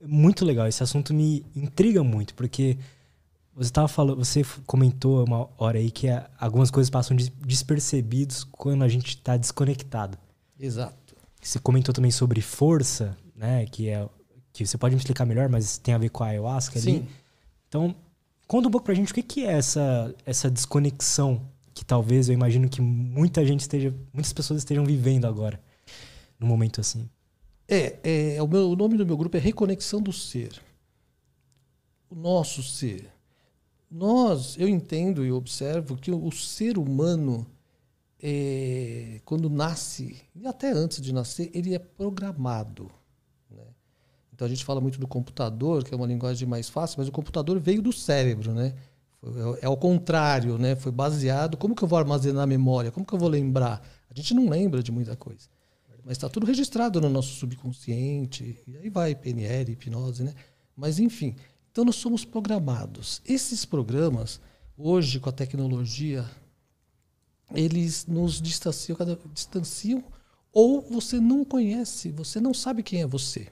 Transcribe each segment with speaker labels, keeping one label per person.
Speaker 1: muito legal. Esse assunto me intriga muito, porque você comentou uma hora aí que algumas coisas passam despercebidos quando a gente está desconectado.
Speaker 2: Exato.
Speaker 1: Você comentou também sobre força, né? Que você pode me explicar melhor, mas tem a ver com a ayahuasca ali.
Speaker 2: Sim.
Speaker 1: Então, conta um pouco pra gente o que é essa desconexão que talvez eu imagino que muitas pessoas estejam vivendo agora, num momento assim.
Speaker 2: O nome do meu grupo é Reconexão do Ser. O nosso ser. Eu entendo e observo que o ser humano, quando nasce, e até antes de nascer, ele é programado. Né? Então a gente fala muito do computador, que é uma linguagem mais fácil, mas o computador veio do cérebro, né? É ao contrário, né? Foi baseado. Como que eu vou armazenar a memória? Como que eu vou lembrar? A gente não lembra de muita coisa. Mas está tudo registrado no nosso subconsciente. E aí vai PNL, hipnose, né? Mas, enfim. Então, nós somos programados. Esses programas, hoje, com a tecnologia, eles nos distanciam ou você não conhece, você não sabe quem é você.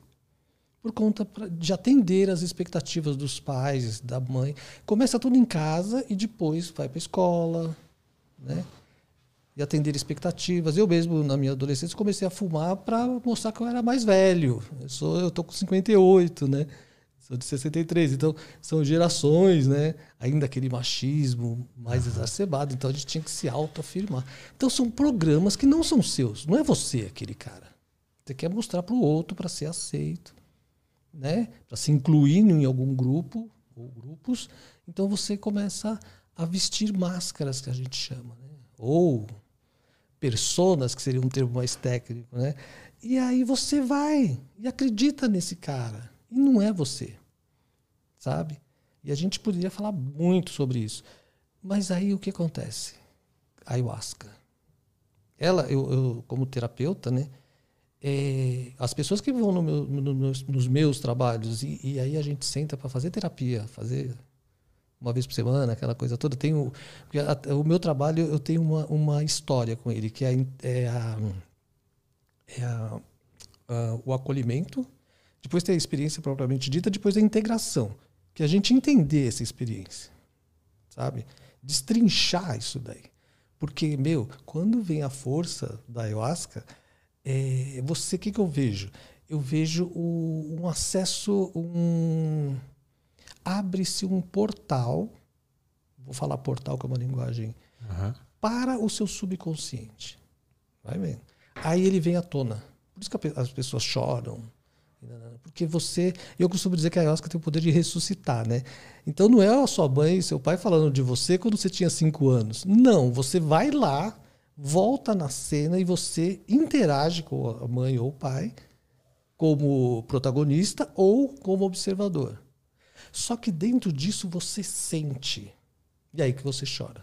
Speaker 2: Por conta de atender às expectativas dos pais, da mãe. Começa tudo em casa e depois vai para a escola, né? E atender expectativas. Eu mesmo, na minha adolescência, comecei a fumar para mostrar que eu era mais velho. Eu tô com 58, né? Sou de 63. Então, são gerações, né? Ainda aquele machismo mais exacerbado. Então, a gente tinha que se autoafirmar. Então, são programas que não são seus. Não é você aquele cara. Você quer mostrar para o outro para ser aceito, né? Para se incluir em algum grupo ou grupos. Então, você começa a vestir máscaras, que a gente chama, né? Ou personas, que seria um termo mais técnico, né? E aí você vai e acredita nesse cara. E não é você, sabe? E a gente poderia falar muito sobre isso. Mas aí o que acontece? A ayahuasca. Eu como terapeuta, né? As pessoas que vão nos meus trabalhos, e aí a gente senta para fazer terapia, fazer uma vez por semana, aquela coisa toda. O meu trabalho, eu tenho uma história com ele, que o acolhimento, depois tem a experiência propriamente dita, depois a integração, que a gente entender essa experiência, sabe? Destrinchar isso daí. Porque, quando vem a força da ayahuasca, o que eu vejo? Eu vejo um acesso, abre-se um portal, vou falar portal que é uma linguagem, para o seu subconsciente. Vai vendo. Aí ele vem à tona. Por isso que as pessoas choram. Porque eu costumo dizer que a ayahuasca tem o poder de ressuscitar, né? Então não é a sua mãe e seu pai falando de você quando você tinha 5 anos. Não, você vai lá, volta na cena e você interage com a mãe ou o pai como protagonista ou como observador. Só que dentro disso você sente. E aí que você chora.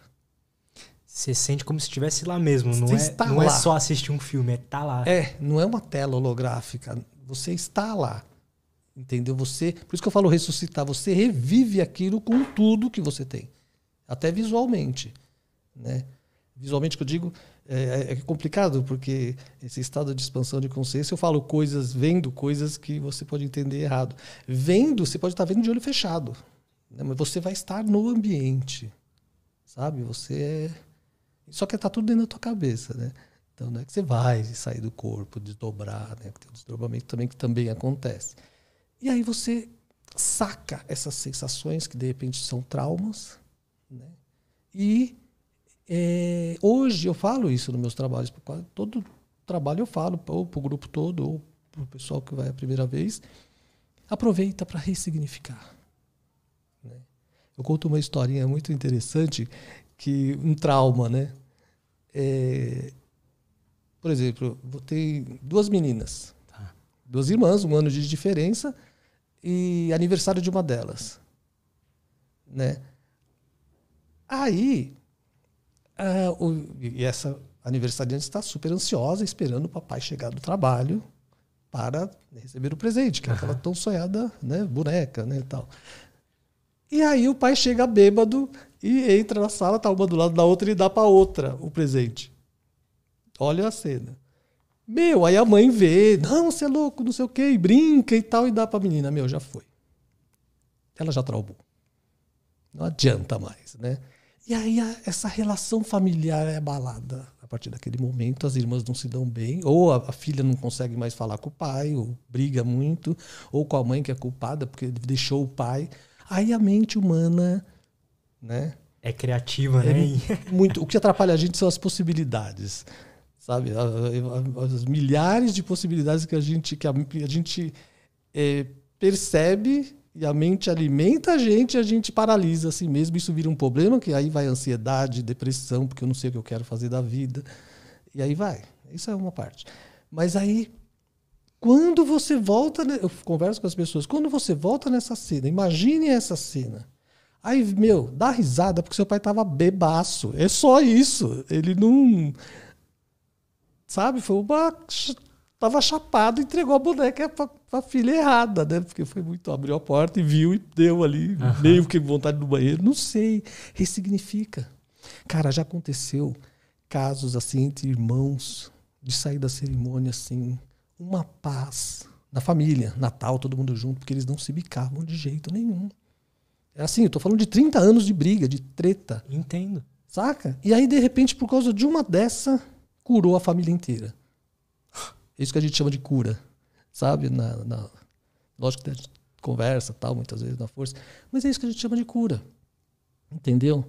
Speaker 1: Você sente como se estivesse lá mesmo. Não é só assistir um filme, é estar lá.
Speaker 2: Não é uma tela holográfica. Você está lá. Entendeu? Por isso que eu falo ressuscitar. Você revive aquilo com tudo que você tem. Até visualmente. Né? Visualmente, que eu digo, é complicado, porque esse estado de expansão de consciência, eu falo vendo coisas que você pode entender errado. Vendo, você pode estar vendo de olho fechado. Né? Mas você vai estar no ambiente. Sabe? Só que está tudo dentro da tua cabeça, né? Então não é que você vai sair do corpo, desdobrar, né? Tem um desdobramento também que também acontece. E aí você saca essas sensações que de repente são traumas, né? E hoje eu falo isso nos meus trabalhos, todo trabalho eu falo, ou para o grupo todo, ou para o pessoal que vai a primeira vez, aproveita para ressignificar. Né? Eu conto uma historinha muito interessante, um trauma, né? Por exemplo, tem 2 meninas, 2 irmãs, 1 ano de diferença, e aniversário de uma delas. Né? Aí, essa aniversariante está super ansiosa, esperando o papai chegar do trabalho para receber o presente, que é aquela tão sonhada, né, boneca, né, e tal. E aí o pai chega bêbado e entra na sala, tá uma do lado da outra e dá para outra o presente. Olha a cena. Aí a mãe vê, não, você é louco, não sei o quê, e brinca e tal, e dá pra menina. Já foi. Ela já traumou. Não adianta mais, né? E aí essa relação familiar é abalada. A partir daquele momento, as irmãs não se dão bem, ou a filha não consegue mais falar com o pai, ou briga muito, ou com a mãe que é culpada porque deixou o pai. Aí a mente humana, né?
Speaker 1: É criativa, né?
Speaker 2: Muito. O que atrapalha a gente são as possibilidades, sabe? As milhares de possibilidades que a gente percebe, e a mente alimenta a gente paralisa assim mesmo. Isso vira um problema, que aí vai ansiedade, depressão, porque eu não sei o que eu quero fazer da vida. E aí vai. Isso é uma parte. Mas aí, quando você volta... Eu converso com as pessoas. Quando você volta nessa cena, imagine essa cena. Aí, dá risada porque seu pai tava bebaço. É só isso. Ele não... Sabe? Tava chapado e entregou a boneca pra filha errada, né? Porque foi muito... Abriu a porta e viu e deu ali. Meio que vontade do banheiro. Não sei. Ressignifica. Cara, já aconteceu casos assim entre irmãos, de sair da cerimônia assim, uma paz na família. Natal, todo mundo junto, porque eles não se bicavam de jeito nenhum. É assim, eu tô falando de 30 anos de briga, de treta.
Speaker 1: Entendo.
Speaker 2: Saca? E aí, de repente, por causa de uma dessa, curou a família inteira. É isso que a gente chama de cura. Sabe? Lógico que a gente conversa, tal, muitas vezes na força. Mas é isso que a gente chama de cura. Entendeu?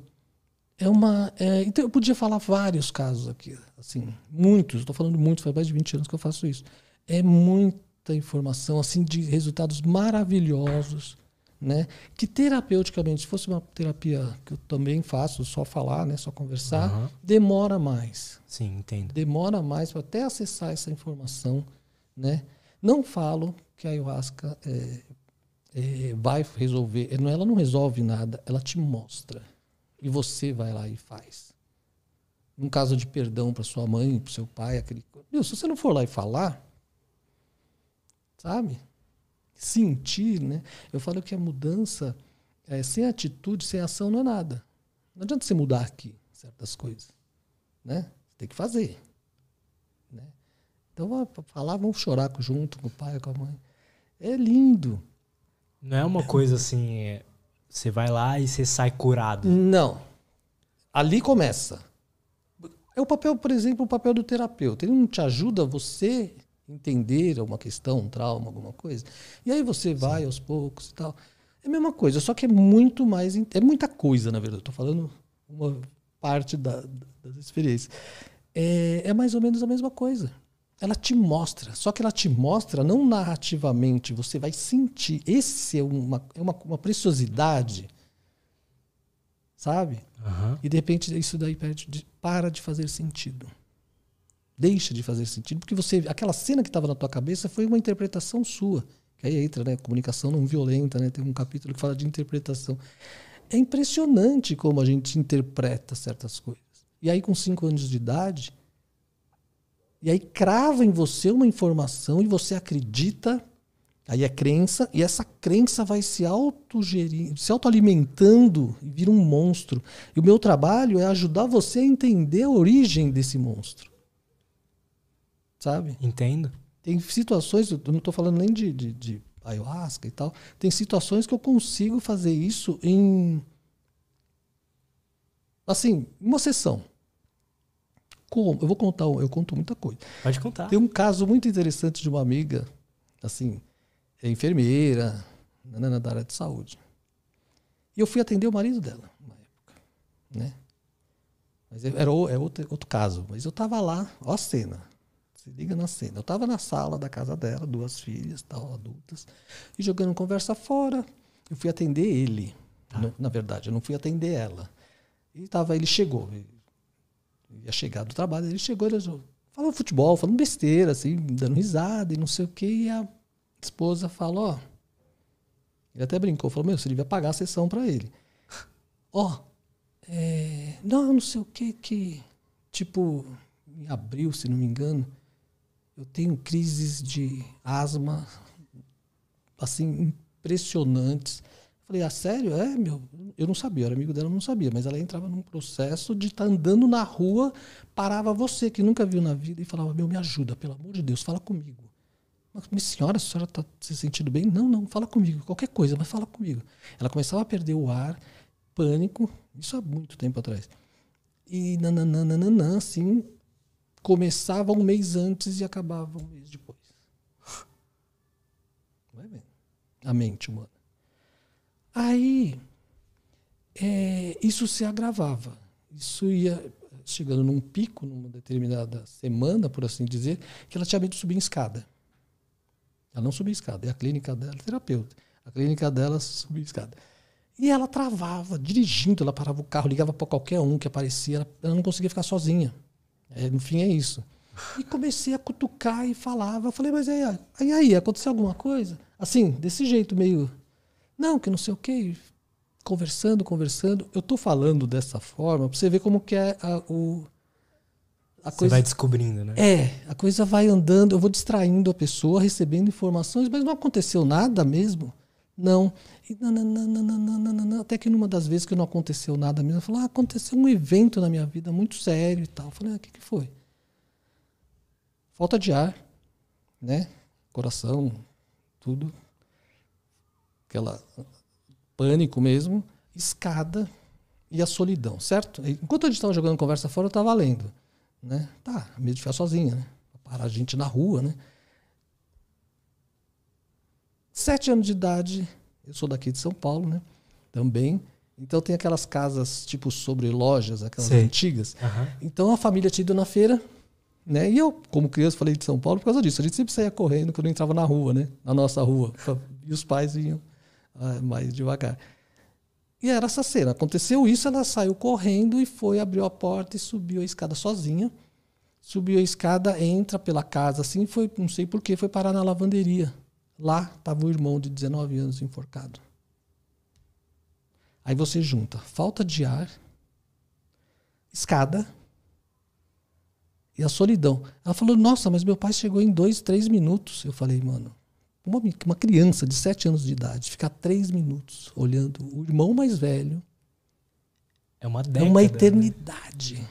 Speaker 2: Então eu podia falar vários casos aqui. Assim, muitos. Estou falando muitos, faz mais de 20 anos que eu faço isso. É muita informação, assim, de resultados maravilhosos. Né? Que terapeuticamente, se fosse uma terapia que eu também faço, só falar, né? Só conversar, demora mais.
Speaker 1: Sim, entendo.
Speaker 2: Demora mais para até acessar essa informação. Né? Não falo que a ayahuasca vai resolver. Ela não resolve nada, ela te mostra. E você vai lá e faz. Um caso de perdão para sua mãe, para seu pai, se você não for lá e falar, sabe? Sentir, né? Eu falo que a mudança, sem atitude, sem ação, não é nada. Não adianta você mudar aqui certas coisas, né? Você tem que fazer, né? Então, vamos chorar junto com o pai, com a mãe. É lindo.
Speaker 1: Não é uma coisa assim, você vai lá e você sai curado.
Speaker 2: Não. Ali começa. É o papel, por exemplo, o papel do terapeuta. Ele não te ajuda você entender uma questão, um trauma, alguma coisa. E aí você vai aos poucos e tal. É a mesma coisa, só que é muito mais... É muita coisa, na verdade. Estou falando uma parte das experiências. É mais ou menos a mesma coisa. Ela te mostra. Só que ela te mostra não narrativamente. Você vai sentir. Esse é uma preciosidade. Sabe? E de repente isso daí para de fazer sentido. Deixa de fazer sentido, porque aquela cena que estava na tua cabeça foi uma interpretação sua. Que aí entra, né? Comunicação não violenta, né? Tem um capítulo que fala de interpretação. É impressionante como a gente interpreta certas coisas. E aí, com 5 anos de idade, e aí crava em você uma informação e você acredita, aí é crença, e essa crença vai se autoalimentando e vira um monstro. E o meu trabalho é ajudar você a entender a origem desse monstro. Sabe?
Speaker 1: Entendo.
Speaker 2: Tem situações, eu não estou falando nem de ayahuasca e tal, tem situações que eu consigo fazer isso em uma sessão. Como? Eu vou contar, eu conto muita coisa.
Speaker 1: Pode contar.
Speaker 2: Tem um caso muito interessante de uma amiga, assim, enfermeira, da área de saúde. E eu fui atender o marido dela, na época, né? Mas era outro caso. Mas eu estava lá, ó a cena. Se liga na cena. Eu estava na sala da casa dela, 2 filhas, tal, adultas, e jogando conversa fora. Eu fui atender ele. Na verdade, eu não fui atender ela. E ele chegou. Ia chegar do trabalho, ele chegou, ele falando futebol, falando besteira, assim, dando risada e não sei o quê. E a esposa falou, ele até brincou, falou, você devia pagar a sessão para ele. Não sei o quê, que tipo, em abril, se não me engano, eu tenho crises de asma, assim, impressionantes. Falei, ah, sério? É, meu? Eu não sabia, eu era amigo dela, eu não sabia. Mas ela entrava num processo de estar andando na rua, parava você, que nunca viu na vida, e falava, meu, me ajuda, pelo amor de Deus, fala comigo. Mas, minha senhora, a senhora está se sentindo bem? Não, não, fala comigo, qualquer coisa, mas fala comigo. Ela começava a perder o ar, pânico, isso há muito tempo atrás. E nananana, assim, começava um mês antes e acabava um mês depois. Vai vendo. A mente humana. Aí, isso se agravava. Isso ia chegando num pico, numa determinada semana, por assim dizer, que ela tinha medo de subir em escada. Ela não subia escada. E a clínica dela, terapeuta. A clínica dela subia escada. E ela travava, dirigindo, ela parava o carro, ligava para qualquer um que aparecia, ela não conseguia ficar sozinha. No fim é isso. E comecei a cutucar e falava. Eu falei, mas aí, aconteceu alguma coisa? Assim, desse jeito meio... Não, que não sei o quê. Conversando. Eu tô falando dessa forma para você ver como que é a coisa...
Speaker 1: Você vai descobrindo, né?
Speaker 2: A coisa vai andando, eu vou distraindo a pessoa, recebendo informações, mas não aconteceu nada mesmo. Não. E até que numa das vezes que não aconteceu nada mesmo, eu falei, aconteceu um evento na minha vida muito sério e tal. Eu falei, o que foi? Falta de ar, né? Coração, tudo. Aquela pânico mesmo, escada e a solidão, certo? Enquanto a gente estava jogando conversa fora, eu estava lendo, né? Tá, medo de ficar sozinha, né? Parar a gente na rua, né? 7 anos de idade, eu sou daqui de São Paulo, né? Também. Então tem aquelas casas tipo sobre lojas, aquelas antigas. Uhum. Então a família tinha ido na feira, né? E eu, como criança, falei de São Paulo por causa disso. A gente sempre saía correndo quando entrava na rua, né? Na nossa rua. E os pais vinham mais devagar. E era essa cena. Aconteceu isso, ela saiu correndo e foi, abriu a porta e subiu a escada sozinha. Subiu a escada, entra pela casa assim, foi, não sei porquê, foi parar na lavanderia. Lá estava o irmão de 19 anos enforcado. Aí você junta falta de ar, escada e a solidão. Ela falou, nossa, mas meu pai chegou em 2, 3 minutos. Eu falei, mano, uma criança de 7 anos de idade ficar 3 minutos olhando o irmão mais velho
Speaker 1: é uma década,
Speaker 2: é uma eternidade. Né?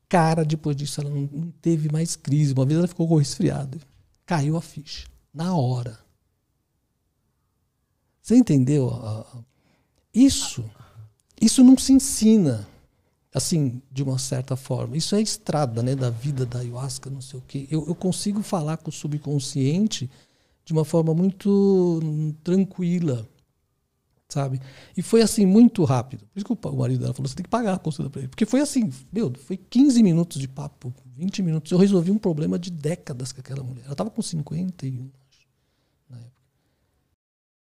Speaker 2: Cara, depois disso ela não teve mais crise. Uma vez ela ficou com resfriado. Caiu a ficha. Na hora. Você entendeu? Isso não se ensina assim, de uma certa forma. Isso é a estrada, né, da vida da ayahuasca, não sei o quê. Eu consigo falar com o subconsciente de uma forma muito tranquila, sabe? E foi assim, muito rápido. Por isso que o marido dela falou, você tem que pagar a consulta para ele. Porque foi assim, foi 15 minutos de papo, 20 minutos. Eu resolvi um problema de décadas com aquela mulher. Ela estava com 51, acho, na época.